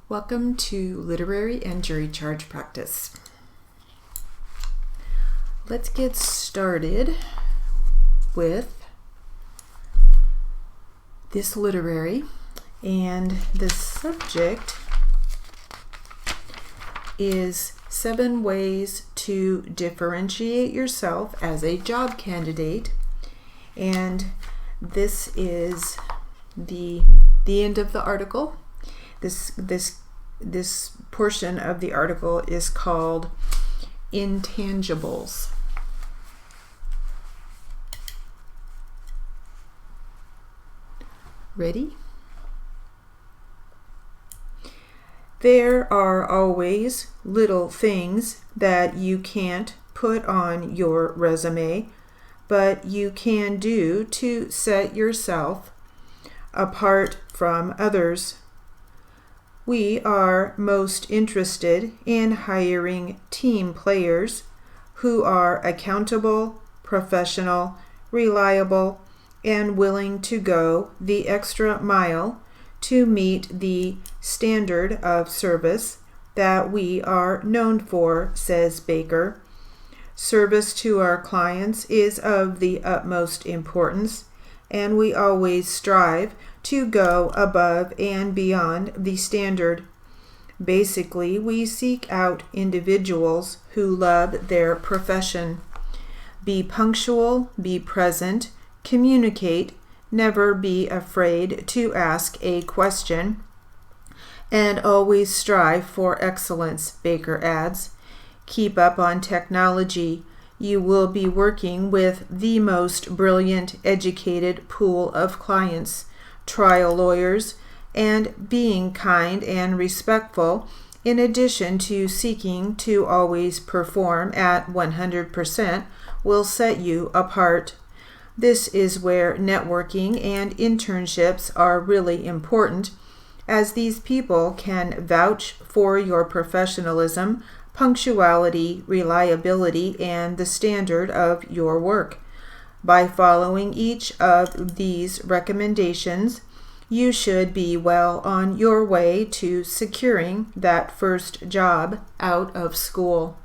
Welcome to Literary and Jury Charge Practice. Let's get started with this literary, and the subject is 7 ways to differentiate yourself as a job candidate, and this is the end of the article. This portion of the article is called Intangibles. Ready? There are always little things that you can't put on your resume, but you can do to set yourself apart from others. We are most interested in hiring team players who are accountable, professional, reliable, and willing to go the extra mile to meet the standard of service that we are known for, says Baker. Service to our clients is of the utmost importance, and we always strive to go above and beyond the standard. Basically, we seek out individuals who love their profession. Be punctual, be present, communicate, never be afraid to ask a question, and always strive for excellence, Baker adds. Keep up on technology. You will be working with the most brilliant, educated pool of clients, trial lawyers, and being kind and respectful, in addition to seeking to always perform at 100%, will set you apart. This is where networking and internships are really important, as these people can vouch for your professionalism, punctuality, reliability, and the standard of your work. By following each of these recommendations, you should be well on your way to securing that first job out of school.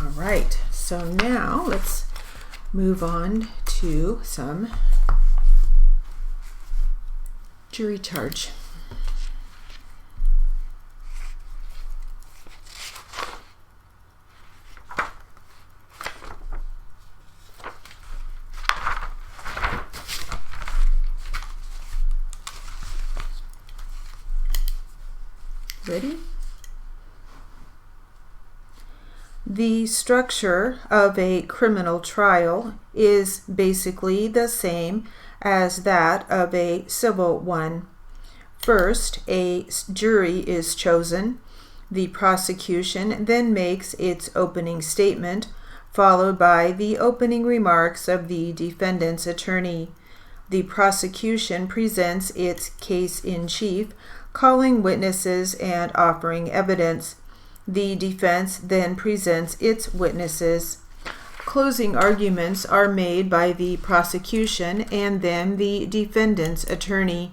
All right, so now let's move on to some jury charge. Ready? The structure of a criminal trial is basically the same as that of a civil one. First, a jury is chosen. The prosecution then makes its opening statement, followed by the opening remarks of the defendant's attorney. The prosecution presents its case in chief, calling witnesses and offering evidence. The defense then presents its witnesses. Closing arguments are made by the prosecution and then the defendant's attorney.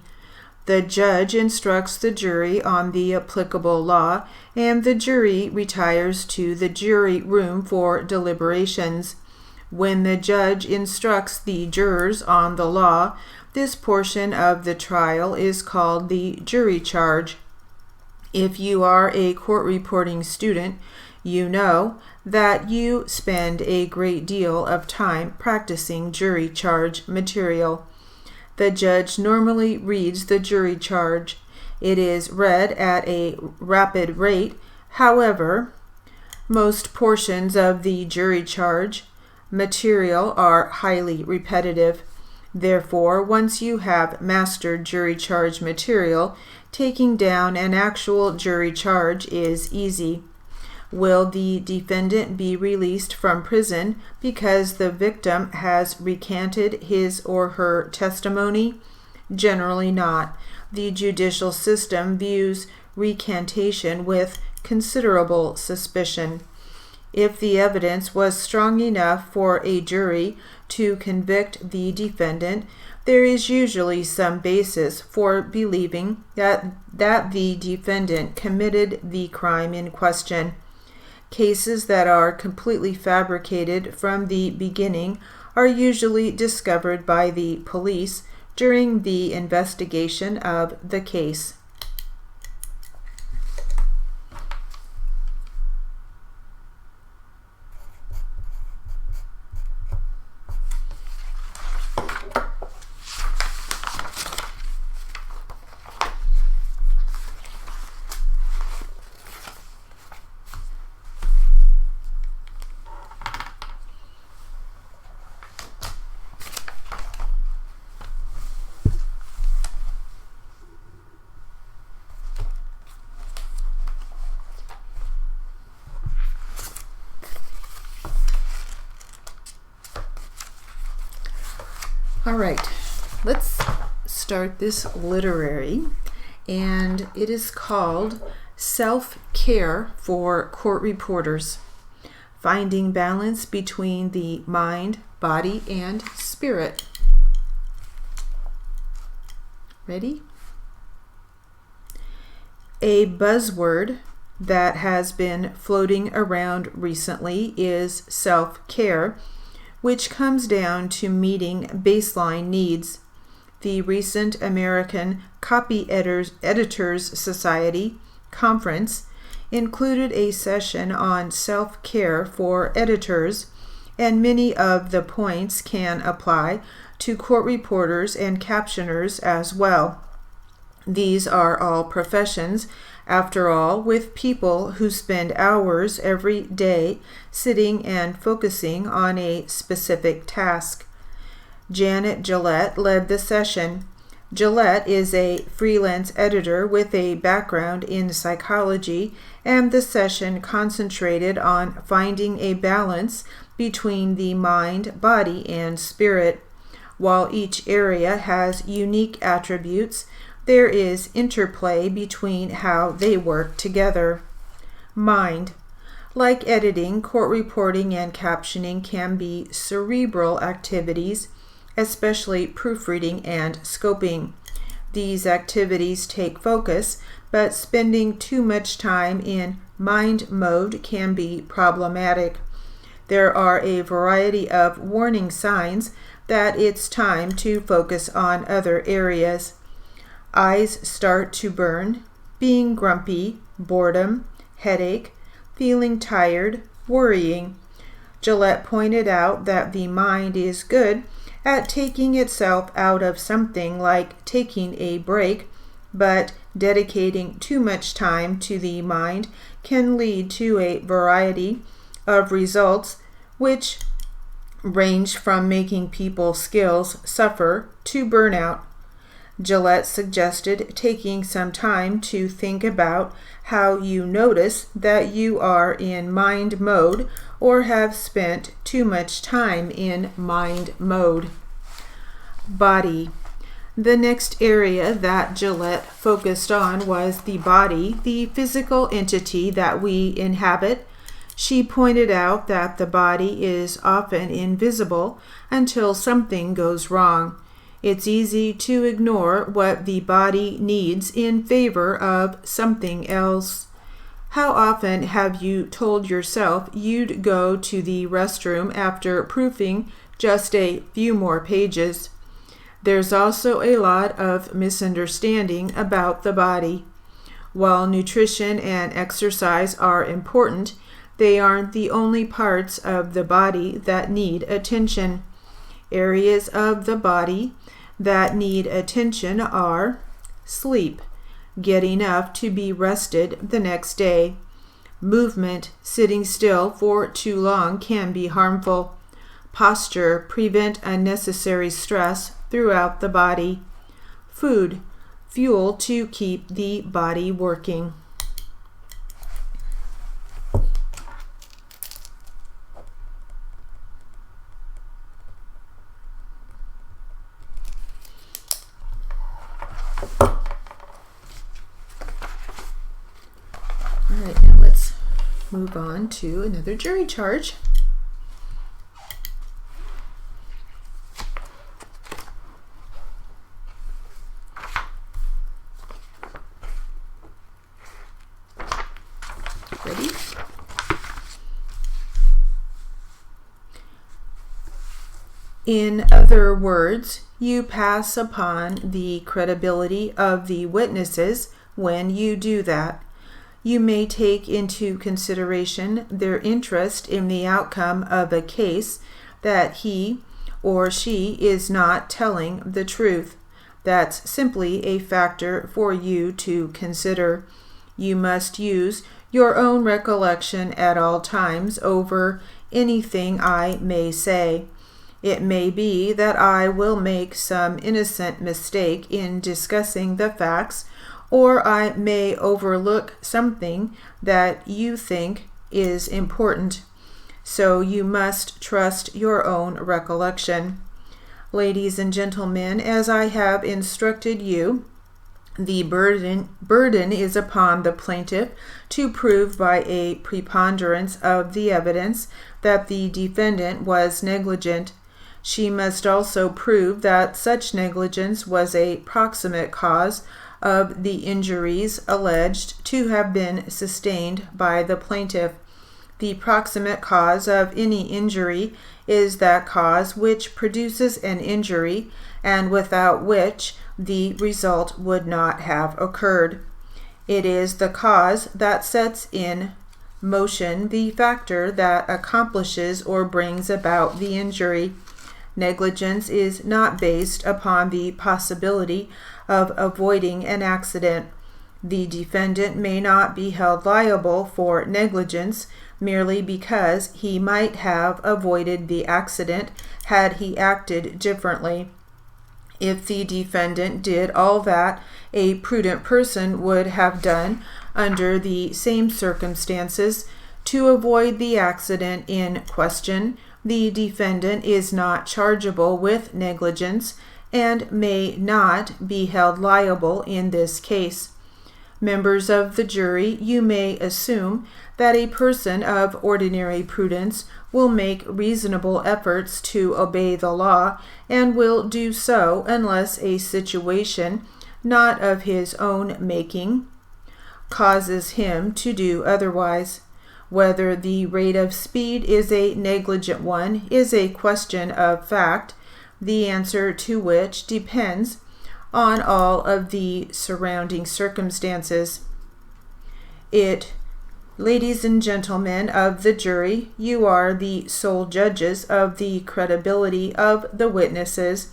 The judge instructs the jury on the applicable law, and the jury retires to the jury room for deliberations. When the judge instructs the jurors on the law, this portion of the trial is called the jury charge. If you are a court reporting student, you know that you spend a great deal of time practicing jury charge material. The judge normally reads the jury charge. It is read at a rapid rate. However, most portions of the jury charge material are highly repetitive. Therefore, once you have mastered jury charge material, taking down an actual jury charge is easy. Will the defendant be released from prison because the victim has recanted his or her testimony? Generally not. The judicial system views recantation with considerable suspicion. If the evidence was strong enough for a jury to convict the defendant, there is usually some basis for believing that the defendant committed the crime in question. Cases that are completely fabricated from the beginning are usually discovered by the police during the investigation of the case. All right, let's start this literary, and it is called Self-Care for Court Reporters, Finding Balance Between the Mind, Body, and Spirit. Ready? A buzzword that has been floating around recently is self-care, which comes down to meeting baseline needs. The recent American Copy Editors Society conference included a session on self-care for editors, and many of the points can apply to court reporters and captioners as well. These are all professions, after all, with people who spend hours every day sitting and focusing on a specific task. Janet Gillette led the session. Gillette is a freelance editor with a background in psychology, and the session concentrated on finding a balance between the mind, body, and spirit. While each area has unique attributes, there is interplay between how they work together. Mind. Like editing, court reporting and captioning can be cerebral activities, especially proofreading and scoping. These activities take focus, but spending too much time in mind mode can be problematic. There are a variety of warning signs that it's time to focus on other areas. Eyes start to burn, being grumpy, boredom, headache, feeling tired, worrying. Gillette pointed out that the mind is good at taking itself out of something like taking a break, but dedicating too much time to the mind can lead to a variety of results which range from making people's skills suffer to burnout. Gillette suggested taking some time to think about how you notice that you are in mind mode or have spent too much time in mind mode. Body. The next area that Gillette focused on was the body, the physical entity that we inhabit. She pointed out that the body is often invisible until something goes wrong. It's easy to ignore what the body needs in favor of something else. How often have you told yourself you'd go to the restroom after proofing just a few more pages? There's also a lot of misunderstanding about the body. While nutrition and exercise are important, they aren't the only parts of the body that need attention. Areas of the body that need attention are sleep, get enough to be rested the next day. Movement, sitting still for too long can be harmful. Posture, prevent unnecessary stress throughout the body. Food, fuel to keep the body working. All right, now move on to another jury charge. Ready? In other words, you pass upon the credibility of the witnesses when you do that. You may take into consideration their interest in the outcome of a case that he or she is not telling the truth. That's simply a factor for you to consider. You must use your own recollection at all times over anything I may say. It may be that I will make some innocent mistake in discussing the facts, or I may overlook something that you think is important. So you must trust your own recollection. Ladies and gentlemen, as I have instructed you, the burden is upon the plaintiff to prove by a preponderance of the evidence that the defendant was negligent. She must also prove that such negligence was a proximate cause of the injuries alleged to have been sustained by the plaintiff. The proximate cause of any injury is that cause which produces an injury and without which the result would not have occurred. It is the cause that sets in motion the factor that accomplishes or brings about the injury. Negligence is not based upon the possibility of avoiding an accident. The defendant may not be held liable for negligence merely because he might have avoided the accident had he acted differently. If the defendant did all that a prudent person would have done under the same circumstances to avoid the accident in question, the defendant is not chargeable with negligence and may not be held liable in this case. Members of the jury, you may assume that a person of ordinary prudence will make reasonable efforts to obey the law and will do so unless a situation not of his own making causes him to do otherwise. Whether the rate of speed is a negligent one is a question of fact, the answer to which depends on all of the surrounding circumstances. Ladies and gentlemen of the jury, you are the sole judges of the credibility of the witnesses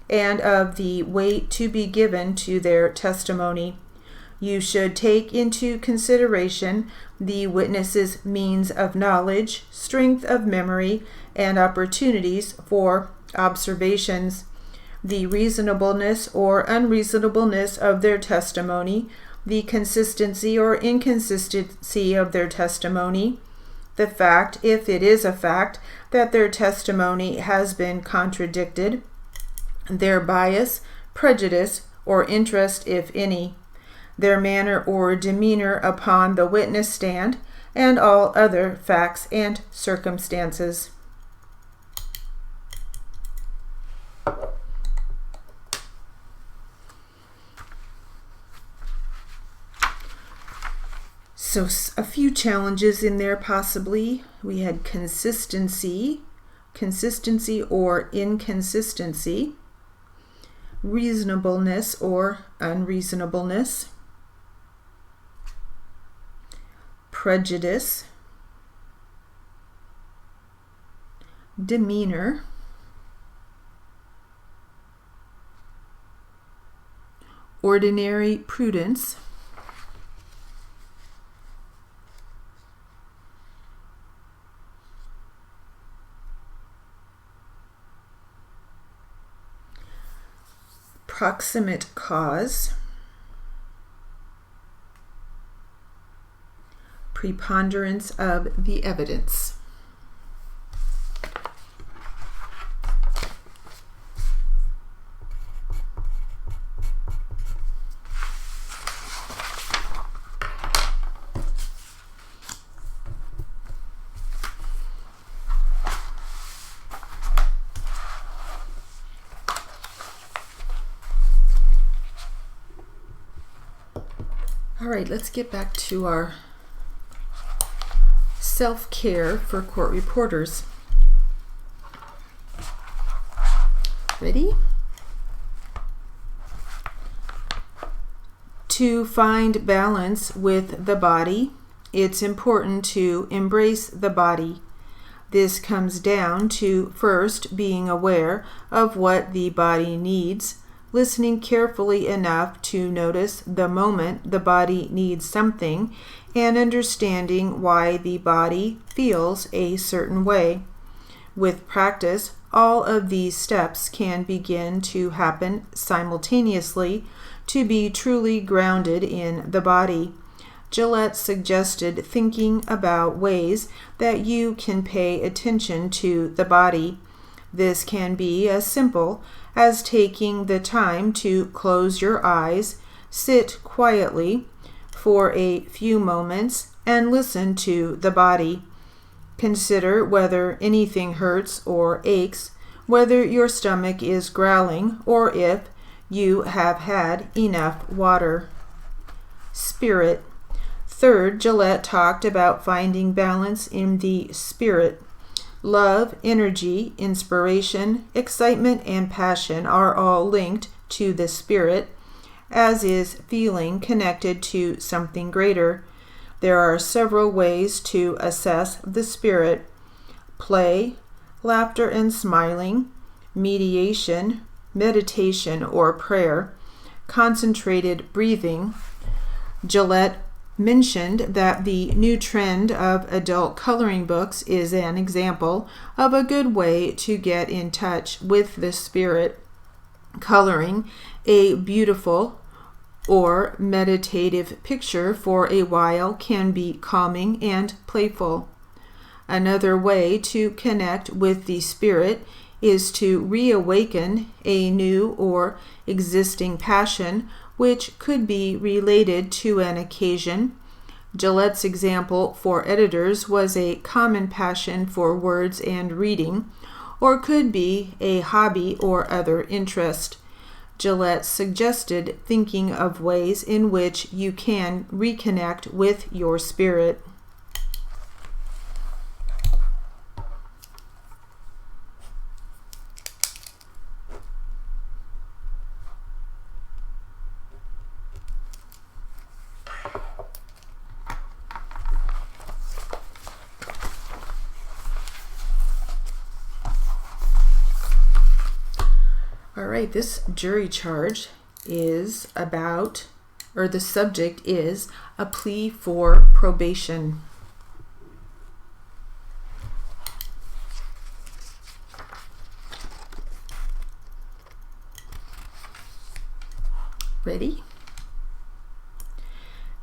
and of the weight to be given to their testimony. You should take into consideration the witness's means of knowledge, strength of memory, and opportunities for observations, the reasonableness or unreasonableness of their testimony, the consistency or inconsistency of their testimony, the fact, if it is a fact, that their testimony has been contradicted, their bias, prejudice, or interest, if any, their manner or demeanor upon the witness stand, and all other facts and circumstances. So a few challenges in there possibly. We had consistency or inconsistency, reasonableness or unreasonableness, prejudice, demeanor, ordinary prudence, proximate cause, preponderance of the evidence. All right, let's get back to our self-care for court reporters. Ready? To find balance with the body, it's important to embrace the body. This comes down to first being aware of what the body needs, listening carefully enough to notice the moment the body needs something, and understanding why the body feels a certain way. With practice, all of these steps can begin to happen simultaneously to be truly grounded in the body. JCLIT suggested thinking about ways that you can pay attention to the body. This can be as simple as taking the time to close your eyes, sit quietly for a few moments, and listen to the body. Consider whether anything hurts or aches, whether your stomach is growling, or if you have had enough water. Spirit. Third, JCLIT talked about finding balance in the spirit. Love, energy, inspiration, excitement, and passion are all linked to the spirit, as is feeling connected to something greater. There are several ways to assess the spirit: play, laughter and smiling, mediation, meditation or prayer, concentrated breathing. JCLIT mentioned that the new trend of adult coloring books is an example of a good way to get in touch with the spirit. Coloring a beautiful or meditative picture for a while can be calming and playful. Another way to connect with the spirit is to reawaken a new or existing passion which could be related to an occasion. JCLIT's example for editors was a common passion for words and reading, or could be a hobby or other interest. JCLIT suggested thinking of ways in which you can reconnect with your spirit. All right, this jury charge is about, or the subject is, a plea for probation. Ready?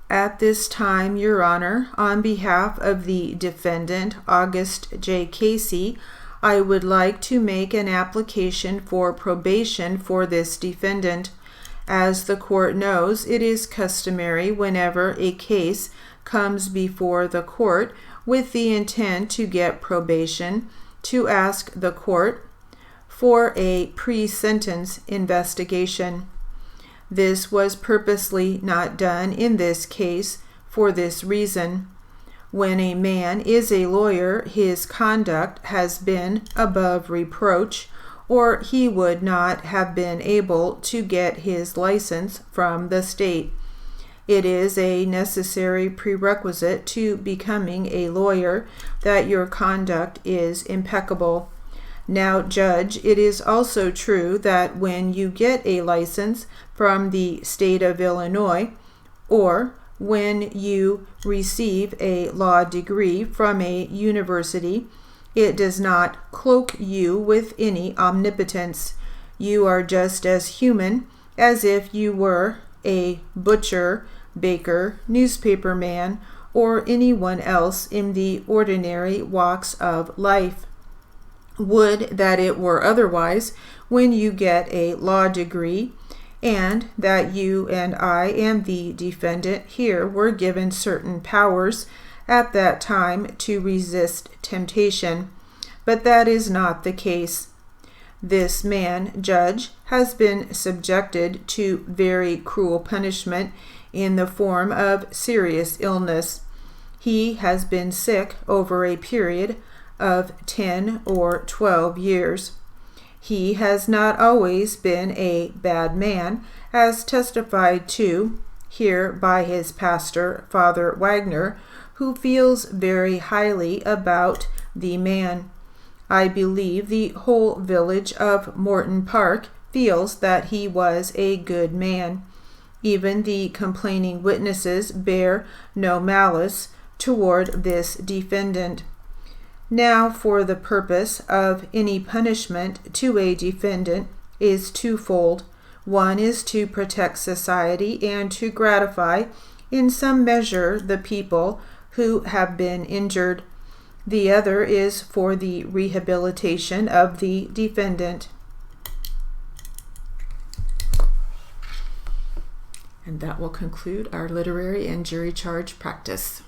At this time, Your Honor, on behalf of the defendant, August J. Casey, I would like to make an application for probation for this defendant. As the court knows, it is customary whenever a case comes before the court with the intent to get probation to ask the court for a pre-sentence investigation. This was purposely not done in this case for this reason. When a man is a lawyer, his conduct has been above reproach, or he would not have been able to get his license from the state. It is a necessary prerequisite to becoming a lawyer that your conduct is impeccable. Now, Judge, it is also true that when you get a license from the state of Illinois, or when you receive a law degree from a university, it does not cloak you with any omnipotence. You are just as human as if you were a butcher, baker, newspaper man, or anyone else in the ordinary walks of life. Would that it were otherwise when you get a law degree, and that you and I and the defendant here were given certain powers at that time to resist temptation. But that is not the case. This man, Judge, has been subjected to very cruel punishment in the form of serious illness. He has been sick over a period of 10 or 12 years. He has not always been a bad man, as testified to here by his pastor, Father Wagner, who feels very highly about the man. I believe the whole village of Morton Park feels that he was a good man. Even the complaining witnesses bear no malice toward this defendant. Now, for the purpose of any punishment to a defendant is twofold. One is to protect society and to gratify, in some measure, the people who have been injured. The other is for the rehabilitation of the defendant. And that will conclude our literary and jury charge practice.